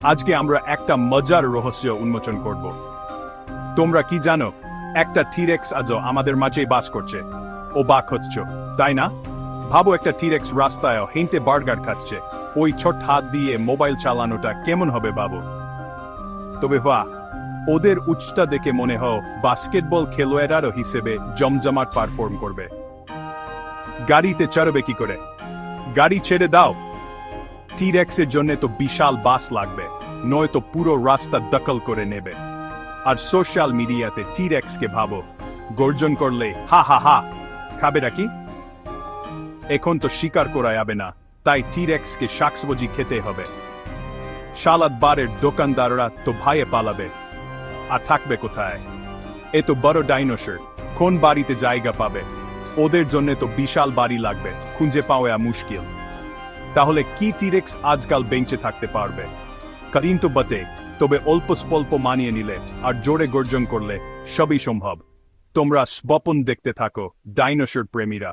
আজকে আমরা একটা মজার রহস্য উন্মোচন করব। তোমরা কি জানো, একটা টিরেক্স আজও আমাদের মাঝেই বাস করছে। ও বাক হচ্ছে, তাই না? ভাবো, একটা টিরেক্স রাস্তায় হেঁটে বার্গার খাচ্ছে। ওই ছোট হাত দিয়ে মোবাইল চালানোটা কেমন হবে ভাবো। তবে বাহ, ওদের উচ্চতা দেখে মনে হয় বাস্কেটবল খেলোয়াড়ারও হিসেবে জমজমাট পারফর্ম করবে। গাড়িতে চড়বে কি করে? গাড়ি ছেড়ে দাও, টিরেক্সের জন্য তো বিশাল বাস লাগবে, নয়তো পুরো রাস্তা দখল করে নেবে। আর সোশ্যাল মিডিয়াতে টিরেক্সকে ভাবো গর্জন করলে হা হা হা, খাবে নাকি? এখন তো শিকার করা যাবে না, তাই টিরেক্সকে শাকসবজি খেতে হবে। সালাদ বারের দোকানদাররা তো ভয়ে পালাবে, আর থাকবে কোথায়? এত বড় ডাইনোসর কোন বাড়িতে জায়গা পাবে? ওদের জন্য তো বিশাল বাড়ি লাগবে, খুঁজে পাওয়া মুশকিল। তাহলে কি টিরেক্স আজকাল বেঁচে থাকতে পারবে? কঠিন তো বটে, তবে অল্প স্বল্প মানিয়ে নিলে আর জোরে গর্জন করলে সবই সম্ভব। তোমরা স্বপন দেখতে থাকো, ডাইনোসর প্রেমীরা।